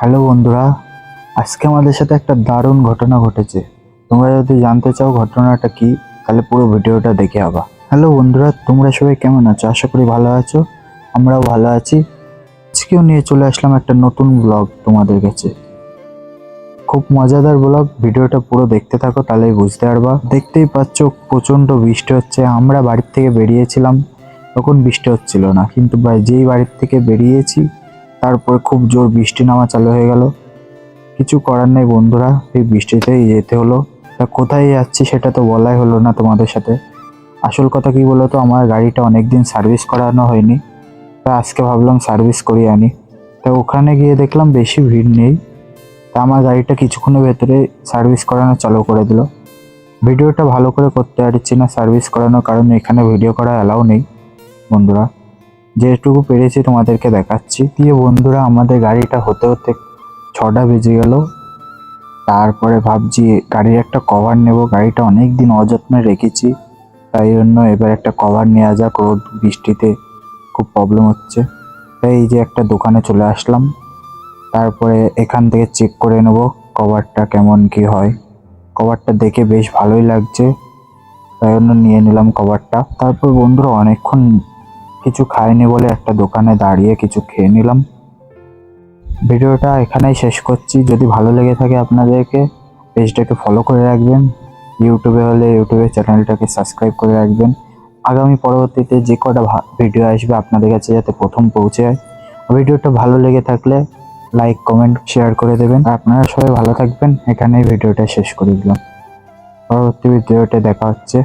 Hello বন্ধুরা, আজকে আমাদের সাথে একটা দারুণ ঘটনা ঘটেছে। তোমরা যদি জানতে চাও ঘটনাটা কি, তাহলে পুরো ভিডিওটা দেখে আবা। হ্যালো বন্ধুরা, তোমরা সবাই কেমন আছো? আশা করি ভালো আছো। আমরাও ভালো আছি। আজকেও নিয়ে চলে আসলাম একটা নতুন ব্লগ তোমাদের কাছে। খুব মজাদার ব্লগ, ভিডিওটা পুরো দেখতে থাকো, তাহলেই বুঝতে পারবা। দেখতেই পাচ্ছ প্রচণ্ড বৃষ্টি হচ্ছে। আমরা বাড়ির থেকে বেরিয়েছিলাম, তখন বৃষ্টি হচ্ছিল না, কিন্তু যেই বাড়ির থেকে বেরিয়েছি তারপর খুব জোর বৃষ্টি নামা চালু হয়ে গেল। কিছু করার নেই বন্ধুরা, এই বৃষ্টিতেই যেতে হলো। তা কোথায় যাচ্ছি সেটা তো বলাই হলো না তোমাদের সাথে। আসল কথা কি বলতো, আমার গাড়িটা অনেকদিন সার্ভিস করানো হয়নি, তা আজকে ভাবলাম সার্ভিস করিয়ে আনি। তা ওখানে গিয়ে দেখলাম বেশি ভিড় নেই, তা আমার গাড়িটা কিছুক্ষণের ভেতরে সার্ভিস করানো চালু করে দিল। ভিডিওটা ভালো করে করতে পারছি না সার্ভিস করানোর কারণে, এখানে ভিডিও করা অ্যালাউ নেই বন্ধুরা। যেটুকু পেরেছি তোমাদেরকে দেখাচ্ছি। দিয়ে বন্ধুরা, আমাদের গাড়িটা হতে হতে 6টা বেজে গেল। তারপরে ভাবছি গাড়ির একটা কভার নেব, গাড়িটা অনেক দিন অযত্নে রেখেছি, তাই জন্য এবার একটা কভার নেওয়া যাক। রোদ বৃষ্টিতে খুব প্রবলেম হচ্ছে, তাই এই যে একটা দোকানে চলে আসলাম। তারপরে এখান থেকে চেক করে নেব কভারটা কেমন কি হয়। কভারটা দেখে বেশ ভালোই লাগছে, তাই জন্য নিয়ে নিলাম কভারটা। তারপর বন্ধুরা, অনেকক্ষণ কিছু খাইনি বলে একটা দোকানে দাঁড়িয়ে কিছু খেয়ে নিলাম। ভিডিওটা এখানেই শেষ করছি। যদি ভালো লেগে থাকে আপনাদেরকে, পেজটাকে ফলো করে রাখবেন। ইউটিউবে হলে ইউটিউবের চ্যানেলটাকে সাবস্ক্রাইব করে রাখবেন। আগামী পরবর্তীতে যে কটা ভিডিও আসবে আপনাদের কাছে যাতে প্রথম পৌঁছে যায়। ভিডিওটা ভালো লেগে থাকলে লাইক কমেন্ট শেয়ার করে দেবেন। আপনারা সবাই ভালো থাকবেন। এখানেই ভিডিওটা শেষ করে দিলাম। পরবর্তী ভিডিওতে দেখা হচ্ছে।